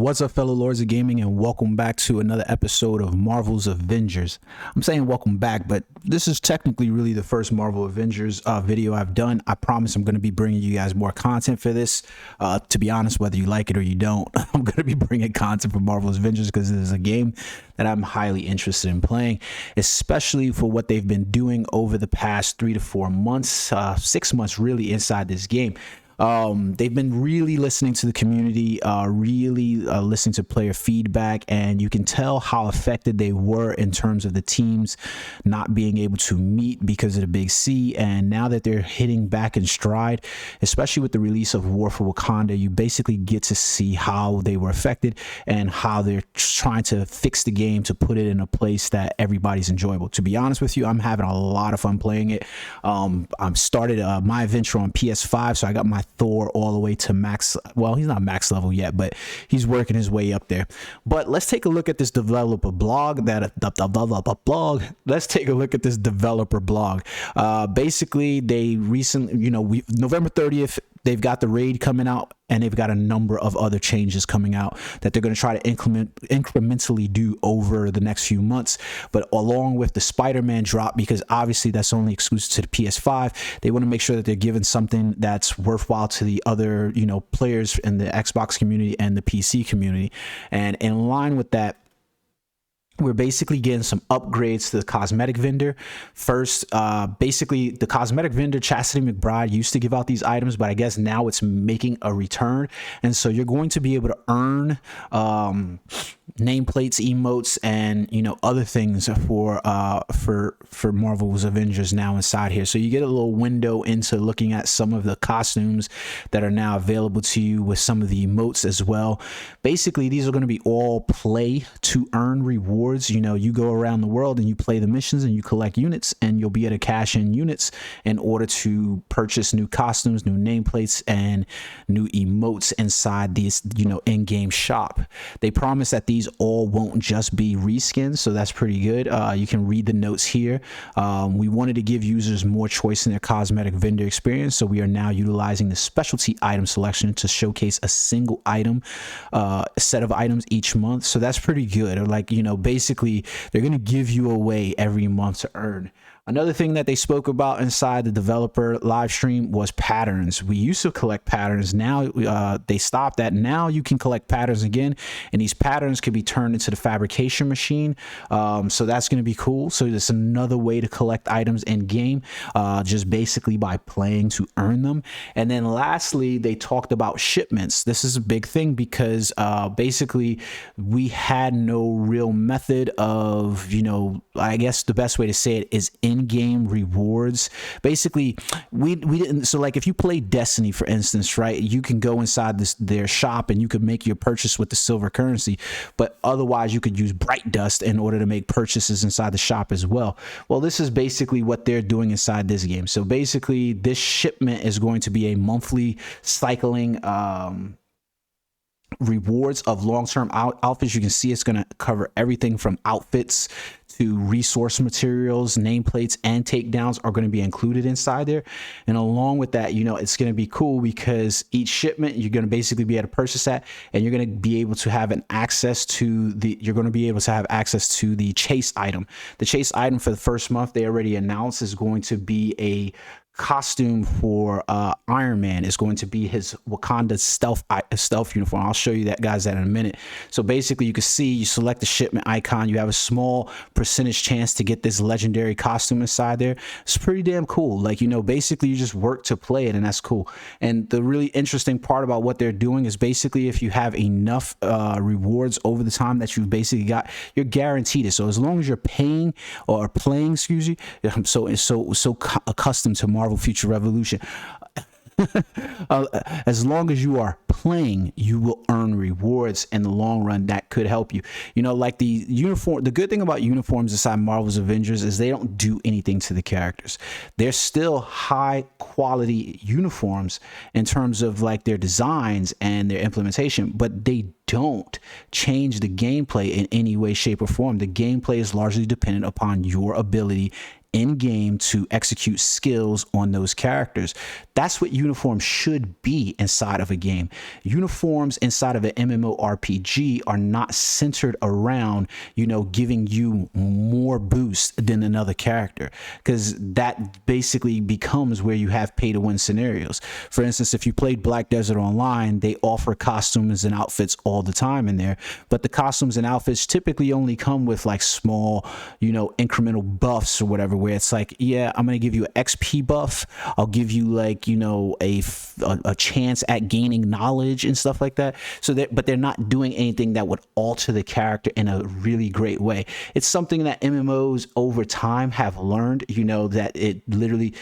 What's up, fellow lords of gaming, and welcome back to another episode of Marvel's Avengers. I'm saying welcome back, but this is technically really the first Marvel Avengers video I've done. I promise I'm going to be bringing you guys more content for this. To be honest, whether you like it or you don't, I'm going to be bringing content for Marvel's Avengers because it is a game that I'm highly interested in playing, especially for what they've been doing over the past 3 to 4 months, 6 months really inside this game. They've been really listening to the community, really listening to player feedback, and you can tell how affected they were in terms of the teams not being able to meet because of the big C. And now that they're hitting back in stride, especially with the release of War for Wakanda, you basically get to see how they were affected and how they're trying to fix the game to put it in a place that everybody's enjoyable. To be honest with you, I'm having a lot of fun playing it. I've started my adventure on PS5, so I got my Thor all the way to max. Well, he's not max level yet, but he's working his way up there. But let's take a look at this developer blog. Let's take a look at this developer blog. Basically, they recently, November 30th, they've got the raid coming out, and they've got a number of other changes coming out that they're going to try to incrementally do over the next few months. But along with the Spider-Man drop, because obviously that's only exclusive to the PS5, they want to make sure that they're giving something that's worthwhile to the other, players in the Xbox community and the PC community. And in line with that, we're basically getting some upgrades to the Cosmetic Vendor. First, basically, the Cosmetic Vendor, Chastity McBride, used to give out these items, but I guess now it's making a return. And so you're going to be able to earn nameplates, emotes, and other things for Marvel's Avengers now inside here. So you get a little window into looking at some of the costumes that are now available to you with some of the emotes as well. Basically, these are going to be all play to earn rewards. You go around the world and you play the missions and you collect units, and you'll be able to cash in units in order to purchase new costumes, new nameplates, and new emotes inside these in-game shop. They promise that these all won't just be reskins, so that's pretty good. You can read the notes here. We wanted to give users more choice in their Cosmetic Vendor experience, so we are now utilizing the specialty item selection to showcase a single item, set of items each month. So that's pretty good. Basically, they're going to give you away every month to earn. Another thing that they spoke about inside the developer live stream was patterns. We used to collect patterns. Now they stopped that. Now you can collect patterns again, and these patterns can be turned into the fabrication machine. So that's going to be cool. So there's another way to collect items in game, just basically by playing to earn them. And then lastly, they talked about shipments. This is a big thing because basically we had no real method of, I guess the best way to say it is in-game rewards. Basically, we didn't. So like if you play Destiny, for instance, right, you can go inside their shop and you could make your purchase with the silver currency, but otherwise you could use Bright Dust in order to make purchases inside the shop as well. Well, this is basically what they're doing inside this game. So basically, this shipment is going to be a monthly cycling rewards of long-term outfits. You can see it's going to cover everything from outfits to resource materials, nameplates, and takedowns are going to be included inside there. And along with that, it's going to be cool because each shipment you're going to basically be able to purchase that, and you're going to be able to have access to the chase item. The chase item for the first month they already announced is going to be a costume for Iron Man. Is going to be his Wakanda stealth uniform. I'll show you that, guys, in a minute. So basically, you can see you select the shipment icon, you have a small percentage chance to get this legendary costume inside there. It's pretty damn cool. Basically you just work to play it, and that's cool. And the really interesting part about what they're doing is basically if you have enough rewards over the time that you've basically got, you're guaranteed it. So as long as you're paying or playing, I'm so accustomed to Marvel Future Revolution. As long as you are playing, you will earn rewards in the long run that could help you. Like the uniform. The good thing about uniforms inside Marvel's Avengers is they don't do anything to the characters. They're still high quality uniforms in terms of like their designs and their implementation, but they don't change the gameplay in any way, shape, or form. The gameplay is largely dependent upon your ability in game to execute skills on those characters. That's what uniforms should be inside of a game. Uniforms inside of an MMORPG are not centered around, you know, giving you more boost than another character, because that basically becomes where you have pay to win scenarios. For instance, if you played Black Desert Online, they offer costumes and outfits all the time in there, but the costumes and outfits typically only come with like small, you know, incremental buffs or whatever, where it's like, yeah, I'm gonna give you an XP buff, I'll give you like, you know, a chance at gaining knowledge and stuff like that. So that, but they're not doing anything that would alter the character in a really great way. It's something that MMOs over time have learned, you know, that it literally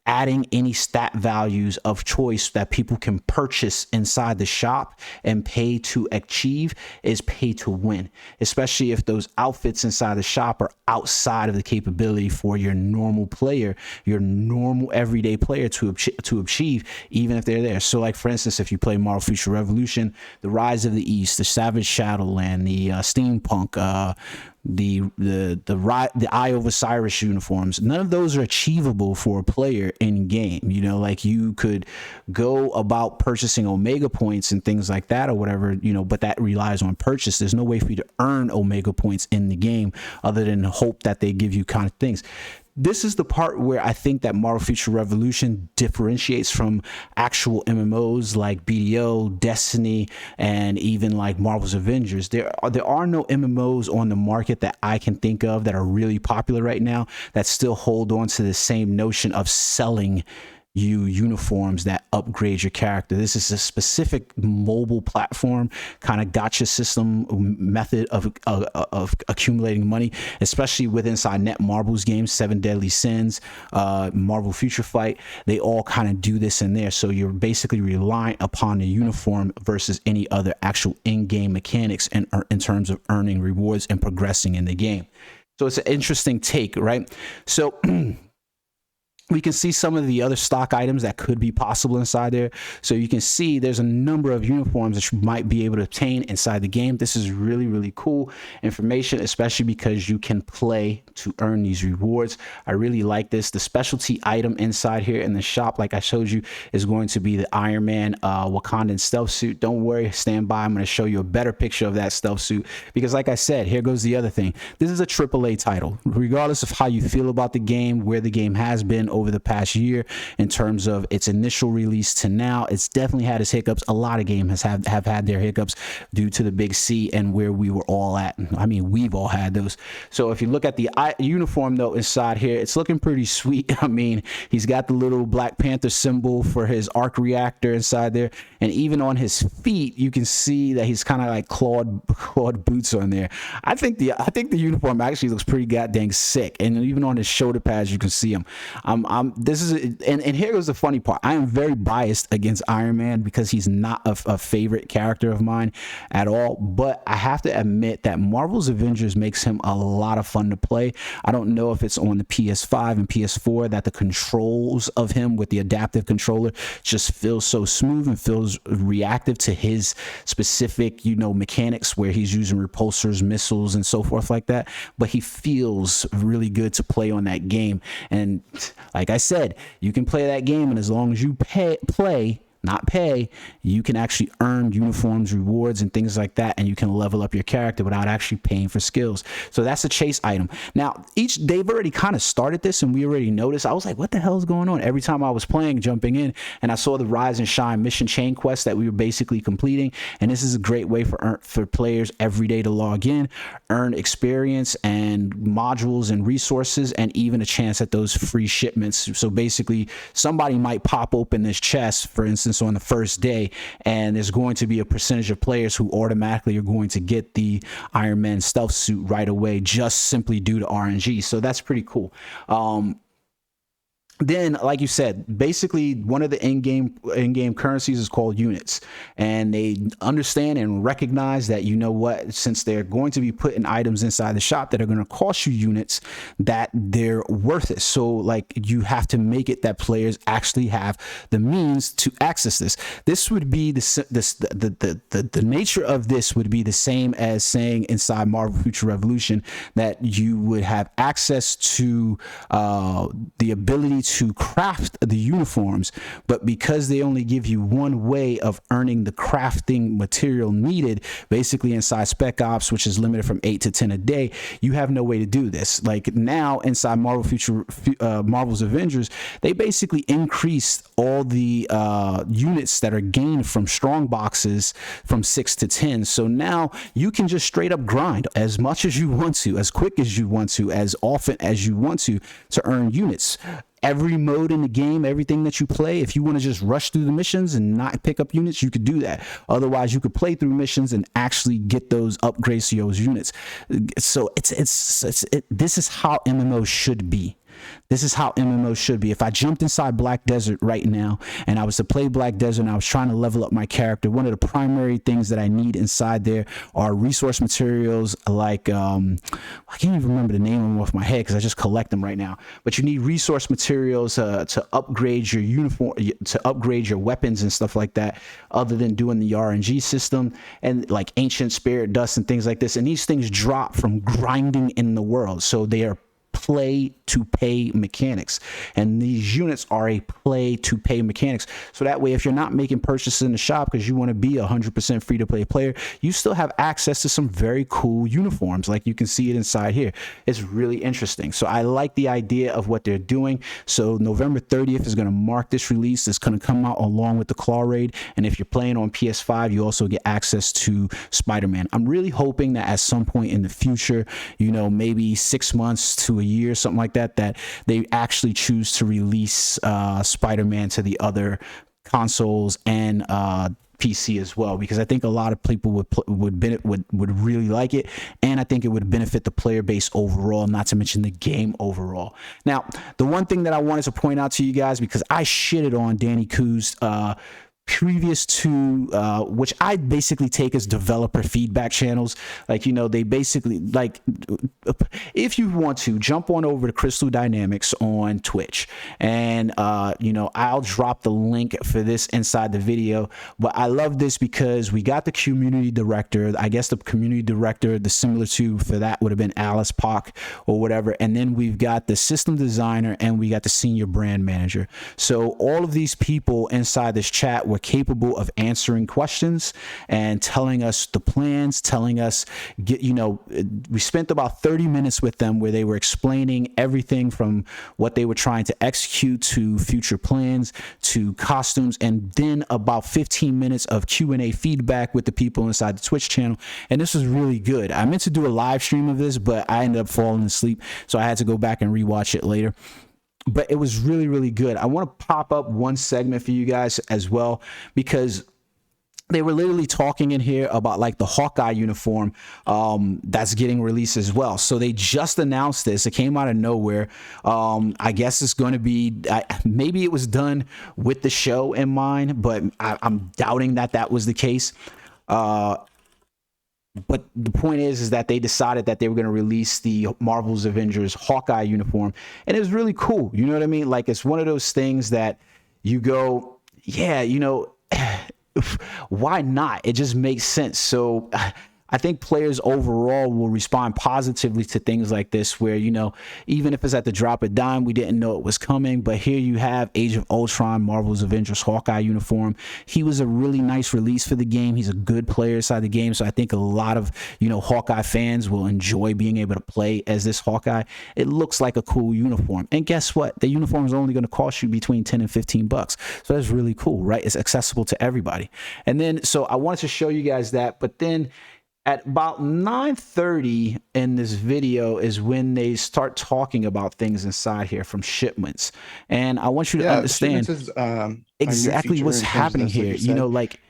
adding any stat values of choice that people can purchase inside the shop and pay to achieve is pay to win, especially if those outfits inside the shop are outside of the capability for your normal player, your normal everyday player to achieve, even if they're there. So like, for instance, if you play Marvel Future Revolution, the Rise of the East, the Savage Shadowland, the steampunk, the Eye of Osiris uniforms, none of those are achievable for a player in game. You know, like you could go about purchasing Omega points and things like that or whatever, you know, but that relies on purchase. There's no way for you to earn Omega points in the game other than hope that they give you kind of things. This is the part where I think that Marvel Future Revolution differentiates from actual MMOs like BDO, Destiny, and even like Marvel's Avengers. There are no MMOs on the market that I can think of that are really popular right now that still hold on to the same notion of selling you uniforms that upgrade your character. This is a specific mobile platform kind of gotcha system method of accumulating money, especially with inside Netmarble's games, Seven Deadly Sins, Marvel Future Fight. They all kind of do this in there. So you're basically relying upon the uniform versus any other actual in-game mechanics and in terms of earning rewards and progressing in the game. So it's an interesting take, right? So we can see some of the other stock items that could be possible inside there. So you can see there's a number of uniforms that you might be able to obtain inside the game. This is really, really cool information, especially because you can play to earn these rewards. I really like this. The specialty item inside here in the shop, like I showed you, is going to be the Iron Man Wakandan stealth suit. Don't worry, stand by. I'm going to show you a better picture of that stealth suit because, like I said, here goes the other thing. This is a AAA title. Regardless of how you feel about the game, where the game has been over the past year in terms of its initial release to now, it's definitely had its hiccups. A lot of games have had their hiccups due to the big C and where we were all at. I mean, we've all had those. So if you look at the uniform though inside here, it's looking pretty sweet. I mean, he's got the little Black Panther symbol for his arc reactor inside there, and even on his feet you can see that he's kind of like clawed boots on there. I think the uniform actually looks pretty goddamn sick, and even on his shoulder pads you can see him. This is and here goes the funny part. I am very biased against Iron Man because he's not a favorite character of mine at all, but I have to admit that Marvel's Avengers makes him a lot of fun to play. I don't know if it's on the PS5 and PS4 that the controls of him with the adaptive controller just feels so smooth and feels reactive to his specific, you know, mechanics where he's using repulsors, missiles, and so forth like that, but he feels really good to play on that game. And like I said, you can play that game, and as long as you not pay, you can actually earn uniforms, rewards, and things like that, and you can level up your character without actually paying for skills. So that's a chase item. Now, they've already kind of started this, and we already noticed. I was like, what the hell is going on? Every time I was playing, jumping in, and I saw the Rise and Shine mission chain quest that we were basically completing, and this is a great way for players every day to log in, earn experience and modules and resources, and even a chance at those free shipments. So basically, somebody might pop open this chest, for instance, on the first day, and there's going to be a percentage of players who automatically are going to get the Iron Man stealth suit right away, just simply due to RNG. So that's pretty cool. then, like you said, basically one of the in-game currencies is called units, and they understand and recognize that, you know what, since they're going to be putting items inside the shop that are going to cost you units, that they're worth it. So like, you have to make it that players actually have the means to access this. This would be the nature of this would be the same as saying inside Marvel Future Revolution that you would have access to the ability to craft the uniforms, but because they only give you one way of earning the crafting material needed, basically inside Spec Ops, which is limited from 8 to 10 a day, you have no way to do this. Like now inside Marvel's Avengers, they basically increased all the units that are gained from strong boxes from 6 to 10. So now you can just straight up grind as much as you want to, as quick as you want to, as often as you want to earn units. Every mode in the game, everything that you play, if you want to just rush through the missions and not pick up units, you could do that. Otherwise, you could play through missions and actually get those upgrades to those units. So this is how MMO should be. This is how MMO should be. If I jumped inside Black Desert right now and I was to play Black Desert and I was trying to level up my character, one of the primary things that I need inside there are resource materials like, I can't even remember the name of them off my head because I just collect them right now. But you need resource materials to upgrade your uniform, to upgrade your weapons and stuff like that, other than doing the RNG system and like ancient spirit dust and things like this. And these things drop from grinding in the world. So they are play to pay mechanics, and these units are a play to pay mechanics. So that way, if you're not making purchases in the shop because you want to be 100% free to play player, you still have access to some very cool uniforms, like you can see it inside here. It's really interesting. So I like the idea of what they're doing. So November 30th is going to mark this release. It's going to come out along with the Claw Raid, and if you're playing on PS5, you also get access to Spider-Man. I'm really hoping that at some point in the future, you know, maybe 6 months to a year, something like that, that they actually choose to release Spider-Man to the other consoles and PC as well, because I think a lot of people would really like it, and I think it would benefit the player base overall, not to mention the game overall. Now, the one thing that I wanted to point out to you guys, because I shitted on Danny Koo's previous to which I basically take as developer feedback channels. Like, you know, they basically, like, if you want to jump on over to Crystal Dynamics on Twitch, and you know, I'll drop the link for this inside the video. But I love this because we got the community director. I guess the community director, the similar to for that would have been Alice Pock or whatever, and then we've got the system designer and we got the senior brand manager. So all of these people inside this chat were capable of answering questions and telling us the plans, telling us, you know, we spent about 30 minutes with them where they were explaining everything from what they were trying to execute to future plans to costumes, and then about 15 minutes of Q&A feedback with the people inside the Twitch channel. And this was really good. I meant to do a live stream of this, but I ended up falling asleep, so I had to go back and rewatch it later. But it was really, really good. I want to pop up one segment for you guys as well, because they were literally talking in here about like the Hawkeye uniform that's getting released as well. So they just announced this. It came out of nowhere. I guess it's going to be, maybe it was done with the show in mind, but I'm doubting that that was the case. But the point is that they decided that they were going to release the Marvel's Avengers Hawkeye uniform, and it was really cool. You know what I mean? Like, it's one of those things that you go, yeah, you know, why not? It just makes sense. So I think players overall will respond positively to things like this, where, you know, even if it's at the drop of dime, we didn't know it was coming, but here you have Age of Ultron, Marvel's Avengers Hawkeye uniform. He was a really nice release for the game. He's a good player inside the game, so I think a lot of, you know, Hawkeye fans will enjoy being able to play as this Hawkeye. It looks like a cool uniform, and guess what? The uniform is only going to cost you between 10 and 15 bucks, so that's really cool, right? It's accessible to everybody. And then, so I wanted to show you guys that, but then at about 9:30 in this video is when they start talking about things inside here from shipments. And I want you to understand exactly what's happening here. You know, like,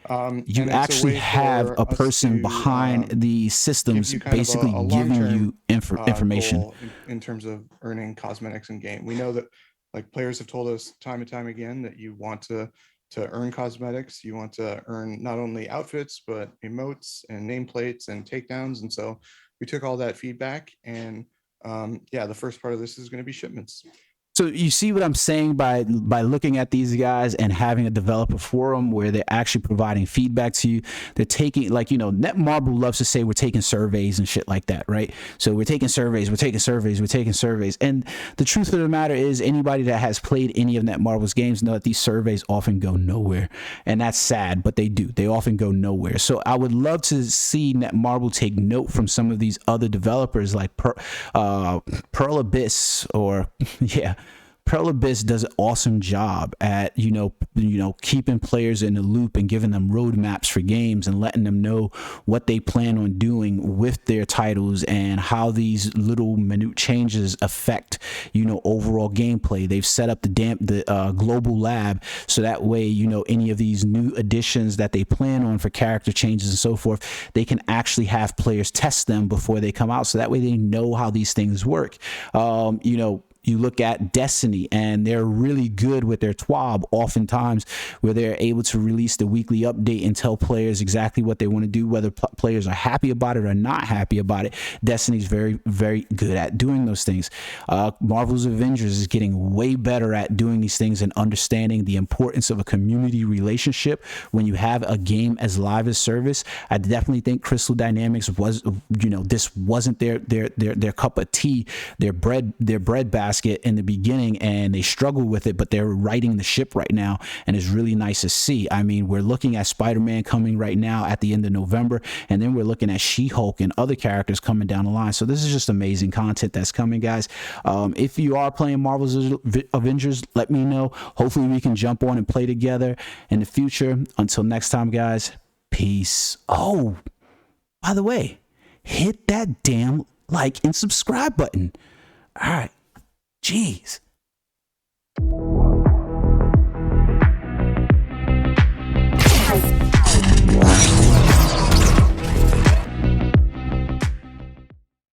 you actually have a person behind the systems basically giving you information in terms of earning cosmetics in game. We know that, Like, players have told us time and time again that you want to earn cosmetics, you want to earn not only outfits but emotes and nameplates and takedowns. And so we took all that feedback, and yeah, the first part of this is going to be shipments. So you see what I'm saying by looking at these guys and having a developer forum where they're actually providing feedback to you. They're taking, like, you know, Netmarble loves to say we're taking surveys and shit like that, right? So we're taking surveys, we're taking surveys, we're taking surveys. And the truth of the matter is, anybody that has played any of Netmarble's games know that these surveys often go nowhere. And that's sad, but they do. They often go nowhere. So I would love to see Netmarble take note from some of these other developers like Pearl Abyss, or yeah, Pearl Abyss does an awesome job at, you know, keeping players in the loop and giving them roadmaps for games and letting them know what they plan on doing with their titles and how these little minute changes affect, you know, overall gameplay. They've set up the global lab so that way, you know, any of these new additions that they plan on for character changes and so forth, they can actually have players test them before they come out, so that way they know how these things work. You know, you look at Destiny, and they're really good with their TWAB oftentimes, where they're able to release the weekly update and tell players exactly what they want to do, whether players are happy about it or not happy about it. Destiny's very, very good at doing those things. Marvel's Avengers is getting way better at doing these things and understanding the importance of a community relationship when you have a game as live as service. I definitely think Crystal Dynamics was, you know, this wasn't their cup of tea, their bread basket in the beginning, and they struggle with it, but they're righting the ship right now, and it's really nice to see. I mean, we're looking at Spider-Man coming right now at the end of November, and then we're looking at She-Hulk and other characters coming down the line. So this is just amazing content that's coming, guys. If you are playing Marvel's Avengers, let me know. Hopefully we can jump on and play together in the future. Until next time, guys, peace. Oh, by the way, hit that damn like and subscribe button. All right. Jeez.